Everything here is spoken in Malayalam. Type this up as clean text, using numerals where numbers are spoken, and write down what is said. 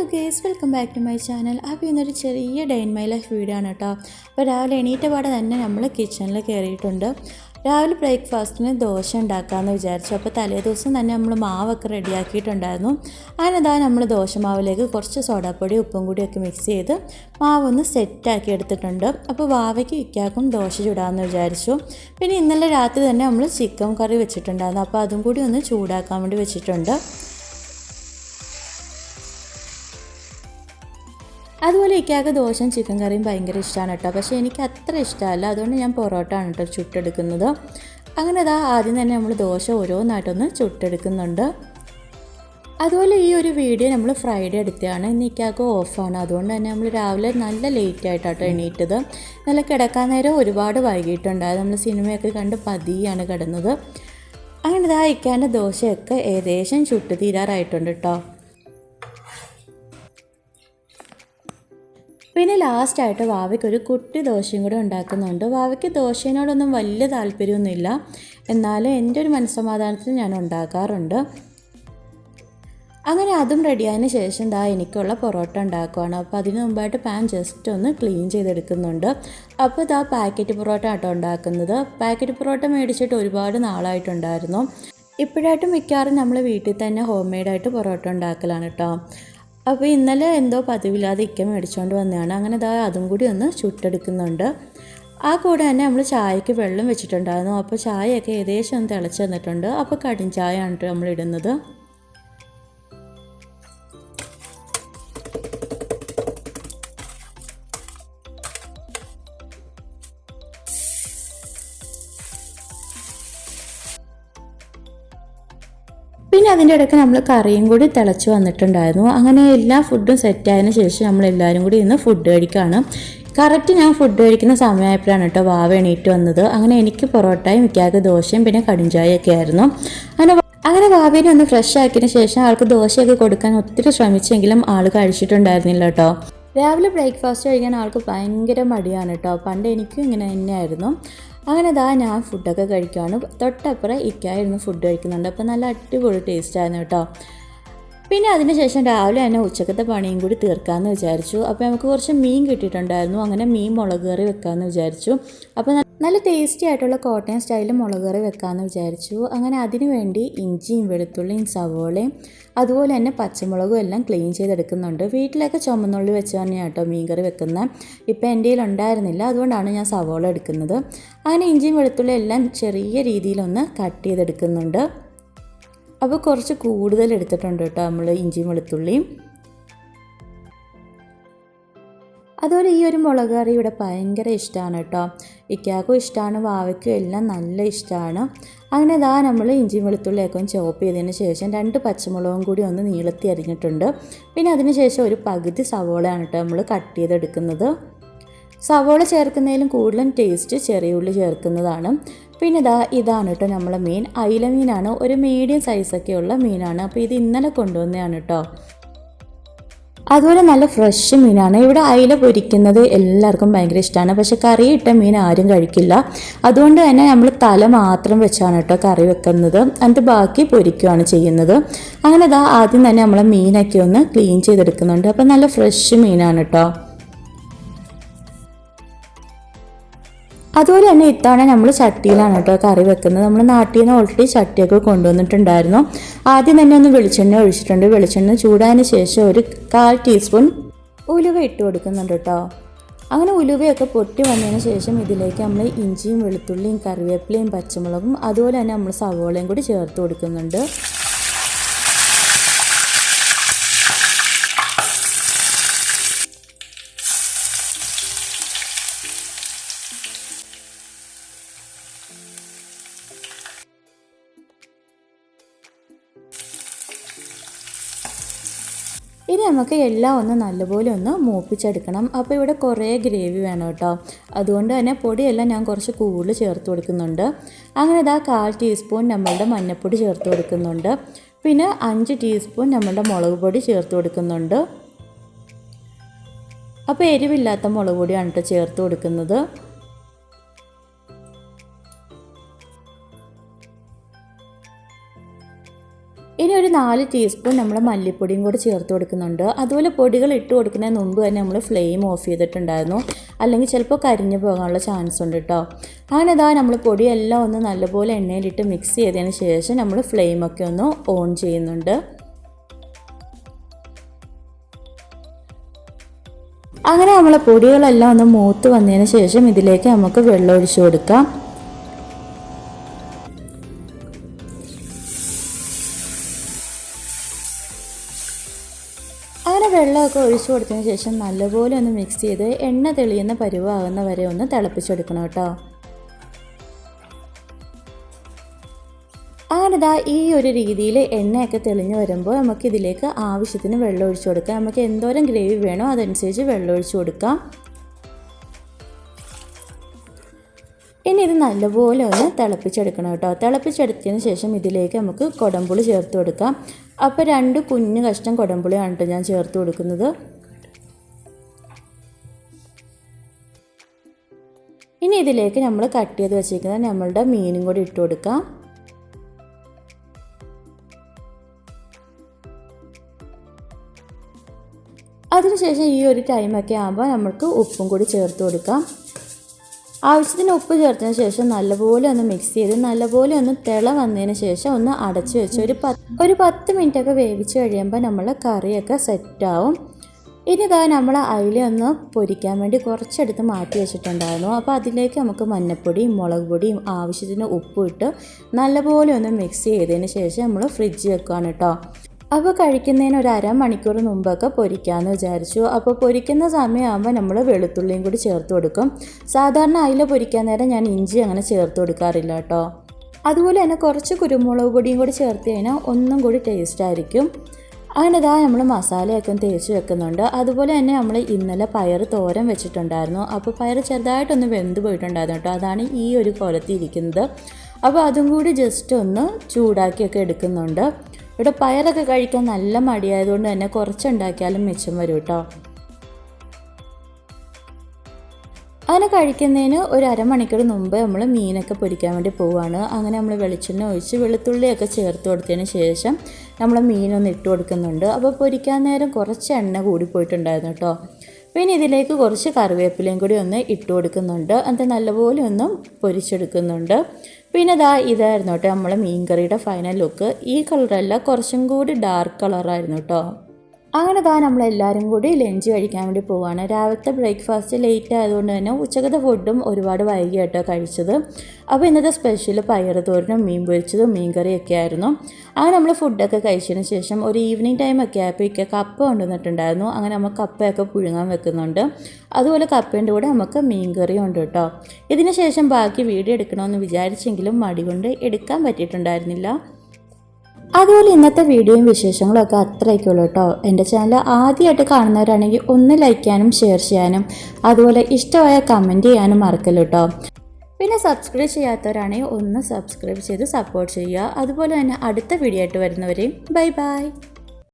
Hello guys, welcome back to my channel. അപ്പോൾ ഇന്നൊരു ചെറിയ day in my life video ആണ് കേട്ടോ. അപ്പോൾ രാവിലെ എണീറ്റ പാടെ തന്നെ നമ്മൾ കിച്ചണിൽ കയറിയിട്ടുണ്ട്. രാവിലെ ബ്രേക്ക്ഫാസ്റ്റിന് ദോശ ഉണ്ടാക്കാമെന്ന് വിചാരിച്ചു. അപ്പോൾ തലേ ദിവസം തന്നെ നമ്മൾ മാവൊക്കെ റെഡിയാക്കിയിട്ടുണ്ടായിരുന്നു. അതിനതാ നമ്മൾ ദോശമാവിലേക്ക് കുറച്ച് സോഡാപ്പൊടി ഉപ്പും കൂടിയൊക്കെ മിക്സ് ചെയ്ത് മാവൊന്ന് സെറ്റാക്കി എടുത്തിട്ടുണ്ട്. അപ്പോൾ വാവയ്ക്ക് ഇക്കാക്കും ദോശ ചൂടാമെന്ന് വിചാരിച്ചു. പിന്നെ ഇന്നലെ രാത്രി തന്നെ നമ്മൾ ചിക്കൻ കറി വെച്ചിട്ടുണ്ടായിരുന്നു. അപ്പോൾ അതും കൂടി ഒന്ന് ചൂടാക്കാൻ വേണ്ടി വെച്ചിട്ടുണ്ട്. അതുപോലെ ഇക്കാക്ക് ദോശയും ചിക്കൻ കറിയും ഭയങ്കര ഇഷ്ടമാണ് കേട്ടോ. പക്ഷേ എനിക്ക് അത്ര ഇഷ്ടമല്ല. അതുകൊണ്ട് ഞാൻ പൊറോട്ട ആണ് കേട്ടോ ചുട്ടെടുക്കുന്നത്. അങ്ങനെ അതാ ആദ്യം തന്നെ നമ്മൾ ദോശ ഓരോന്നായിട്ടൊന്ന് ചുട്ടെടുക്കുന്നുണ്ട്. അതുപോലെ ഈ ഒരു വീഡിയോ നമ്മൾ ഫ്രൈഡേ എടുത്തതാണ്. ഇന്ന് ഇക്കാക്ക് ഓഫാണ്. അതുകൊണ്ട് തന്നെ നമ്മൾ രാവിലെ നല്ല ലേറ്റായിട്ടാട്ടോ എണീറ്റത്. നല്ല കിടക്കാൻ നേരം ഒരുപാട് വൈകിട്ടുണ്ടായത്. നമ്മൾ സിനിമയൊക്കെ കണ്ട് പതിയാണ് കിടന്നത്. അങ്ങനെ ഇതാ ഇക്കാൻ്റെ ദോശയൊക്കെ ഏകദേശം ചുട്ട് തീരാറായിട്ടുണ്ട് കേട്ടോ. പിന്നെ ലാസ്റ്റായിട്ട് വാവയ്ക്കൊരു കുട്ടി ദോശയും കൂടെ ഉണ്ടാക്കുന്നുണ്ട്. വാവയ്ക്ക് ദോശയോടൊന്നും വലിയ താല്പര്യമൊന്നുമില്ല, എന്നാലും എൻ്റെ ഒരു മനസ്സമാധാനത്തിൽ ഞാൻ ഉണ്ടാക്കാറുണ്ട്. അങ്ങനെ അതും റെഡിയായതിന് ശേഷം എനിക്കുള്ള പൊറോട്ട ഉണ്ടാക്കുകയാണ്. അപ്പോൾ അതിന് മുമ്പായിട്ട് പാൻ ജസ്റ്റ് ഒന്ന് ക്ലീൻ ചെയ്തെടുക്കുന്നുണ്ട്. അപ്പോൾ പാക്കറ്റ് പൊറോട്ട ആട്ടോ ഉണ്ടാക്കുന്നത്. പാക്കറ്റ് പൊറോട്ട മേടിച്ചിട്ട് ഒരുപാട് നാളായിട്ടുണ്ടായിരുന്നു. ഇപ്പോഴായിട്ട് മിക്കവാറും നമ്മൾ വീട്ടിൽ തന്നെ ഹോം മെയ്ഡായിട്ട് പൊറോട്ട ഉണ്ടാക്കലാണ് കേട്ടോ. അപ്പോൾ ഇന്നലെ എന്തോ പതിവില്ലാതെ ഇക്ക മേടിച്ചുകൊണ്ട് വന്നതാണ്. അങ്ങനെ അതും കൂടി ഒന്ന് ചുട്ടെടുക്കുന്നുണ്ട്. ആ കൂടെ തന്നെ നമ്മൾ ചായക്ക് വെള്ളം വെച്ചിട്ടുണ്ടായിരുന്നു. അപ്പോൾ ചായയൊക്കെ ഏകദേശം ഒന്ന് തിളച്ച് വന്നിട്ടുണ്ട്. അപ്പോൾ കടും ചായ ആണ് നമ്മൾ ഇടുന്നത്. പിന്നെ അതിൻ്റെ ഇടയ്ക്ക് നമ്മൾ കറിയും കൂടി തിളച്ച് വന്നിട്ടുണ്ടായിരുന്നു. അങ്ങനെ എല്ലാ ഫുഡും സെറ്റായതിന് ശേഷം നമ്മളെല്ലാവരും കൂടി ഇന്ന് ഫുഡ് കഴിക്കുകയാണ്. കറക്റ്റ് ഞാൻ ഫുഡ് കഴിക്കുന്ന സമയമായപ്പോഴാണ് കേട്ടോ വാവ എണീറ്റ് വന്നത്. അങ്ങനെ എനിക്ക് പൊറോട്ടയും മിക്കാക്ക് ദോശയും പിന്നെ കടുംചായയൊക്കെ ആയിരുന്നു. അങ്ങനെ വാവേനെ ഒന്ന് ഫ്രഷ് ആക്കിയതിന് ശേഷം ആൾക്ക് ദോശയൊക്കെ കൊടുക്കാൻ ഒത്തിരി ശ്രമിച്ചെങ്കിലും ആൾ കഴിച്ചിട്ടുണ്ടായിരുന്നില്ല കേട്ടോ. രാവിലെ ബ്രേക്ക്ഫാസ്റ്റ് കഴിക്കാൻ ആൾക്ക് ഭയങ്കര മടിയാണ് കേട്ടോ. പണ്ട് എനിക്കും ഇങ്ങനെ തന്നെയായിരുന്നു. അങ്ങനെ ഞാൻ ഫുഡൊക്കെ കഴിക്കുകയാണ്. തൊട്ടപ്പുറം ഇക്കായിരുന്നു ഫുഡ് കഴിക്കുന്നുണ്ട്. അപ്പോൾ നല്ല അടിപൊളി ടേസ്റ്റായിരുന്നു കേട്ടോ. പിന്നെ അതിനുശേഷം രാവിലെ തന്നെ ഉച്ചക്കത്തെ പണിയും കൂടി തീർക്കാമെന്ന് വിചാരിച്ചു. അപ്പോൾ നമുക്ക് കുറച്ച് മീൻ കിട്ടിയിട്ടുണ്ടായിരുന്നു. അങ്ങനെ മീൻ മുളക് കറി വെക്കാമെന്ന് വിചാരിച്ചു. അപ്പോൾ നല്ല ടേസ്റ്റി ആയിട്ടുള്ള കോട്ടയം സ്റ്റൈലിൽ മുളക് കറി വെക്കാമെന്ന് വിചാരിച്ചു. അങ്ങനെ അതിനു വേണ്ടി ഇഞ്ചിയും വെളുത്തുള്ളിയും സവോളയും അതുപോലെ തന്നെ പച്ചമുളകും എല്ലാം ക്ലീൻ ചെയ്തെടുക്കുന്നുണ്ട്. വീട്ടിലൊക്കെ ചുമന്നുള്ളി വെച്ച് തന്നെയാണ് കേട്ടോ മീൻ കറി വെക്കുന്നത്. ഇപ്പോൾ എൻ്റെ കയ്യിൽ ഉണ്ടായിരുന്നില്ല, അതുകൊണ്ടാണ് ഞാൻ സവോള എടുക്കുന്നത്. അങ്ങനെ ഇഞ്ചിയും വെളുത്തുള്ളിയും എല്ലാം ചെറിയ രീതിയിലൊന്ന് കട്ട് ചെയ്തെടുക്കുന്നുണ്ട്. അപ്പോൾ കുറച്ച് കൂടുതൽ എടുത്തിട്ടുണ്ട് കേട്ടോ നമ്മൾ ഇഞ്ചിയും വെളുത്തുള്ളിയും. അതുപോലെ ഈ ഒരു മുളക് കറി ഇവിടെ ഭയങ്കര ഇഷ്ടമാണ് കേട്ടോ. ഇക്കാക്കും ഇഷ്ടമാണ്, വാവയ്ക്കും എല്ലാം നല്ല ഇഷ്ടമാണ്. അങ്ങനെ നമ്മൾ ഇഞ്ചിയും വെളുത്തുള്ളിയൊക്കെ ചോപ്പ് ചെയ്തതിന് ശേഷം 2 പച്ചമുളകും കൂടി ഒന്ന് നീളത്തി അരിഞ്ഞിട്ടുണ്ട്. പിന്നെ അതിന് ശേഷം ഒരു പകുതി സവോളയാണ് കേട്ടോ നമ്മൾ കട്ട് ചെയ്തെടുക്കുന്നത്. സവോള ചേർക്കുന്നതിലും കൂടുതലും ടേസ്റ്റ് ചെറിയ ഉള്ളി ചേർക്കുന്നതാണ്. പിന്നെ ഇതാണ് കേട്ടോ നമ്മളെ മീൻ. അയില മീനാണ്, ഒരു മീഡിയം സൈസൊക്കെയുള്ള മീനാണ്. അപ്പോൾ ഇത് ഇന്നലെ കൊണ്ടുവന്നതാണ് കേട്ടോ. അതുപോലെ നല്ല ഫ്രഷ് മീനാണ്. ഇവിടെ അയില പൊരിക്കുന്നത് എല്ലാവർക്കും ഭയങ്കര ഇഷ്ടമാണ്. പക്ഷെ കറിയിട്ട മീൻ ആരും കഴിക്കില്ല. അതുകൊണ്ട് തന്നെ നമ്മൾ തല മാത്രം വെച്ചാണ് കേട്ടോ കറി വെക്കുന്നത്. എന്നിട്ട് ബാക്കി പൊരിക്കുകയാണ് ചെയ്യുന്നത്. അങ്ങനെ ആദ്യം തന്നെ നമ്മളെ മീനൊക്കെ ഒന്ന് ക്ലീൻ ചെയ്തെടുക്കുന്നുണ്ട്. അപ്പോൾ നല്ല ഫ്രഷ് മീനാണ് കേട്ടോ. അതുപോലെ തന്നെ ഇത്തവണ നമ്മൾ ചട്ടിയിലാണ് കേട്ടോ കറി വെക്കുന്നത്. നമ്മൾ നാട്ടിൽ നിന്ന് ഓൾറെഡി ചട്ടിയൊക്കെ കൊണ്ടുവന്നിട്ടുണ്ടായിരുന്നു. ആദ്യം തന്നെ ഒന്ന് വെളിച്ചെണ്ണ ഒഴിച്ചിട്ടുണ്ട്. വെളിച്ചെണ്ണ ചൂടായതിന് ശേഷം ഒരു 1/4 ടീസ്പൂൺ ഉലുവ ഇട്ട് കൊടുക്കുന്നുണ്ട് കേട്ടോ. അങ്ങനെ ഉലുവയൊക്കെ പൊട്ടി വന്നതിന് ശേഷം ഇതിലേക്ക് നമ്മൾ ഇഞ്ചിയും വെളുത്തുള്ളിയും കറിവേപ്പിലയും പച്ചമുളകും അതുപോലെ തന്നെ നമ്മൾ സവോളയും കൂടി ചേർത്ത് കൊടുക്കുന്നുണ്ട്. ഇനി നമുക്ക് എല്ലാം ഒന്ന് നല്ലപോലെ ഒന്ന് മൂപ്പിച്ചെടുക്കണം. അപ്പോൾ ഇവിടെ കുറേ ഗ്രേവി വേണം കേട്ടോ. അതുകൊണ്ട് തന്നെ പൊടിയെല്ലാം ഞാൻ കുറച്ച് കൂടുതൽ ചേർത്ത് കൊടുക്കുന്നുണ്ട്. അങ്ങനെ 1/4 ടീസ്പൂൺ നമ്മളുടെ മഞ്ഞൾപ്പൊടി ചേർത്ത് കൊടുക്കുന്നുണ്ട്. പിന്നെ 5 ടീസ്പൂൺ നമ്മളുടെ മുളക് പൊടി ചേർത്ത് കൊടുക്കുന്നുണ്ട്. അപ്പോൾ എരിവില്ലാത്ത മുളക് പൊടിയാണ് കേട്ടോ ചേർത്ത് കൊടുക്കുന്നത്. ഇനി ഒരു 4 ടീസ്പൂൺ നമ്മൾ മല്ലിപ്പൊടിയും കൂടി ചേർത്ത് കൊടുക്കുന്നുണ്ട്. അതുപോലെ പൊടികൾ ഇട്ട് കൊടുക്കുന്നതിന് മുമ്പ് തന്നെ നമ്മൾ ഫ്ലെയിം ഓഫ് ചെയ്തിട്ടുണ്ടായിരുന്നു, അല്ലെങ്കിൽ ചിലപ്പോൾ കരിഞ്ഞു പോകാനുള്ള ചാൻസ് ഉണ്ട് കേട്ടോ. അങ്ങനെ ഇതാ നമ്മൾ പൊടിയെല്ലാം ഒന്ന് നല്ലപോലെ എണ്ണയിലിട്ട് മിക്സ് ചെയ്തതിന് ശേഷം നമ്മൾ ഫ്ലെയിമൊക്കെ ഒന്ന് ഓൺ ചെയ്യുന്നുണ്ട്. അങ്ങനെ നമ്മൾ പൊടികളെല്ലാം ഒന്ന് മൂത്ത് വന്നതിന് ശേഷം ഇതിലേക്ക് നമുക്ക് വെള്ളം ഒഴിച്ചു കൊടുക്കാം. അങ്ങനെ വെള്ളമൊക്കെ ഒഴിച്ചു കൊടുത്തതിന് ശേഷം നല്ലപോലെ ഒന്ന് മിക്സ് ചെയ്ത് എണ്ണ തെളിയുന്ന പരുവാകുന്ന വരെ ഒന്ന് തിളപ്പിച്ചെടുക്കണം കേട്ടോ. അങ്ങനെ ഇതാ ഈ ഒരു രീതിയിൽ എണ്ണയൊക്കെ തെളിഞ്ഞ് വരുമ്പോൾ നമുക്ക് ഇതിലേക്ക് ആവശ്യത്തിന് വെള്ളം ഒഴിച്ചു കൊടുക്കാം. നമുക്ക് എന്തോരം ഗ്രേവി വേണോ അതനുസരിച്ച് വെള്ളം ഒഴിച്ചു കൊടുക്കാം. ഇനി ഇത് നല്ലപോലെ ഒന്ന് തിളപ്പിച്ചെടുക്കണം കേട്ടോ. തിളപ്പിച്ചെടുത്തതിന് ശേഷം ഇതിലേക്ക് നമുക്ക് കുടംപുളി ചേർത്ത് കൊടുക്കാം. അപ്പോൾ 2 കുഞ്ഞു കഷ്ണം കുടംപുളിയാണ് കേട്ടോ ഞാൻ ചേർത്ത് കൊടുക്കുന്നത്. ഇനി ഇതിലേക്ക് നമ്മൾ കട്ട് ചെയ്ത് വെച്ചിരിക്കുന്ന നമ്മളുടെ മീനും കൂടി ഇട്ട് കൊടുക്കാം. അതിനുശേഷം ഈ ഒരു ടൈമൊക്കെ ആകുമ്പോൾ നമുക്ക് ഉപ്പും കൂടി ചേർത്ത് കൊടുക്കാം. ആവശ്യത്തിന് ഉപ്പ് ചേർത്തതിന് ശേഷം നല്ലപോലെ ഒന്ന് മിക്സ് ചെയ്ത് നല്ലപോലെ ഒന്ന് തിള വന്നതിന് ശേഷം ഒന്ന് അടച്ചു വെച്ച് ഒരു 10 മിനിറ്റൊക്കെ വേവിച്ച് കഴിയുമ്പോൾ നമ്മൾ കറിയൊക്കെ സെറ്റാവും. ഇനി ഇതാ നമ്മൾ അയില ഒന്ന് പൊരിക്കാൻ വേണ്ടി കുറച്ചെടുത്ത് മാറ്റി വെച്ചിട്ടുണ്ടായിരുന്നു. അപ്പോൾ അതിലേക്ക് നമുക്ക് മഞ്ഞൾപ്പൊടിയും മുളക് പൊടിയും ആവശ്യത്തിന് ഉപ്പും ഇട്ട് നല്ലപോലെ ഒന്ന് മിക്സ് ചെയ്തതിന് ശേഷം നമ്മൾ ഫ്രിഡ്ജിൽ വെക്കുകയാണ് കേട്ടോ. അപ്പോൾ കഴിക്കുന്നതിന് ഒരു അരമണിക്കൂർ മുമ്പൊക്കെ പൊരിക്കാമെന്ന് വിചാരിച്ചു. അപ്പോൾ പൊരിക്കുന്ന സമയമാകുമ്പോൾ നമ്മൾ വെളുത്തുള്ളിയും കൂടി ചേർത്ത് കൊടുക്കും. സാധാരണ അയില പൊരിക്കാൻ നേരം ഞാൻ ഇഞ്ചി അങ്ങനെ ചേർത്ത് കൊടുക്കാറില്ല കേട്ടോ. അതുപോലെ തന്നെ കുറച്ച് കുരുമുളക് പൊടിയും കൂടി ചേർത്ത് കഴിഞ്ഞാൽ ഒന്നും കൂടി ടേസ്റ്റ് ആയിരിക്കും. അങ്ങനെ ഇതാ നമ്മൾ മസാലയൊക്കെ തേച്ച് വെക്കുന്നുണ്ട്. അതുപോലെ തന്നെ നമ്മൾ ഇന്നലെ പയർ തോരൻ വെച്ചിട്ടുണ്ടായിരുന്നു. അപ്പോൾ പയർ ചെറുതായിട്ടൊന്ന് വെന്ത് പോയിട്ടുണ്ടായിരുന്നു കേട്ടോ. അതാണ് ഈ ഒരു കൊലത്തിരിക്കുന്നത്. അപ്പോൾ അതും കൂടി ജസ്റ്റ് ഒന്ന് ചൂടാക്കിയൊക്കെ എടുക്കുന്നുണ്ട്. ഇവിടെ പയറൊക്കെ കഴിക്കാൻ നല്ല മടിയായതുകൊണ്ട് തന്നെ കുറച്ചുണ്ടാക്കിയാലും മിച്ചം വരും കേട്ടോ. അങ്ങനെ കഴിക്കുന്നതിന് ഒരു അരമണിക്കൂർ മുമ്പ് നമ്മൾ മീനൊക്കെ പൊരിക്കാൻ വേണ്ടി പോവുകയാണ്. അങ്ങനെ നമ്മൾ വെളിച്ചെണ്ണ ഒഴിച്ച് വെളുത്തുള്ളിയൊക്കെ ചേർത്ത് കൊടുത്തതിന് ശേഷം നമ്മൾ മീനൊന്ന് ഇട്ട് കൊടുക്കുന്നുണ്ട്. അപ്പോൾ പൊരിക്കാൻ നേരം കുറച്ച് എണ്ണ കൂടിപ്പോയിട്ടുണ്ടായിരുന്നു കേട്ടോ. പിന്നെ ഇതിലേക്ക് കുറച്ച് കറിവേപ്പിലയും കൂടി ഒന്ന് ഇട്ട് കൊടുക്കുന്നുണ്ട്. അത് നല്ലപോലെ ഒന്ന് പൊരിച്ചെടുക്കുന്നുണ്ട്. പിന്നെ ഇതായിരുന്നു കേട്ടോ നമ്മളെ മീൻകറിയുടെ ഫൈനൽ ലുക്ക്. ഈ കളറല്ല, കുറച്ചും കൂടി ഡാർക്ക് കളറായിരുന്നു കേട്ടോ. അങ്ങനെ നമ്മളെല്ലാവരും കൂടി ലഞ്ച് കഴിക്കാൻ വേണ്ടി പോവുകയാണ്. രാവിലത്തെ ബ്രേക്ക്ഫാസ്റ്റ് ലേറ്റ് ആയതുകൊണ്ട് തന്നെ ഉച്ചക്കത്തെ ഫുഡും ഒരുപാട് വൈകിയായിട്ടോ കഴിച്ചത്. അപ്പോൾ ഇന്നത്തെ സ്പെഷ്യൽ പയർ തോരനും മീൻ പൊരിച്ചതും മീൻ കറിയൊക്കെ ആയിരുന്നു. അങ്ങനെ നമ്മൾ ഫുഡൊക്കെ കഴിച്ചതിന് ശേഷം ഒരു ഈവനിങ് ടൈമൊക്കെ ആയപ്പോൾ കപ്പ കൊണ്ടുവന്നിട്ടുണ്ടായിരുന്നു. അങ്ങനെ നമ്മൾ കപ്പയൊക്കെ പുഴുങ്ങാൻ വെക്കുന്നുണ്ട്. അതുപോലെ കപ്പേൻ്റെ കൂടെ നമുക്ക് മീൻ കറിയും ഉണ്ട് കേട്ടോ. ഇതിന് ശേഷം ബാക്കി വീഡിയോ എടുക്കണമെന്ന് വിചാരിച്ചെങ്കിലും മടി കൊണ്ട് എടുക്കാൻ പറ്റിയിട്ടുണ്ടായിരുന്നില്ല. അതുപോലെ ഇന്നത്തെ വീഡിയോയും വിശേഷങ്ങളൊക്കെ അത്രയൊക്കെയുള്ളൂ കേട്ടോ. എൻ്റെ ചാനൽ ആദ്യമായിട്ട് കാണുന്നവരാണെങ്കിൽ ഒന്ന് ലൈക്ക് ചെയ്യാനും ഷെയർ ചെയ്യാനും അതുപോലെ ഇഷ്ടമായ കമൻറ്റ് ചെയ്യാനും മറക്കല്ലോ കേട്ടോ. പിന്നെ സബ്സ്ക്രൈബ് ചെയ്യാത്തവരാണെങ്കിൽ ഒന്ന് സബ്സ്ക്രൈബ് ചെയ്ത് സപ്പോർട്ട് ചെയ്യുക. അതുപോലെ തന്നെ അടുത്ത വീഡിയോ ആയിട്ട് വരുന്നവരെയും ബൈ ബൈ.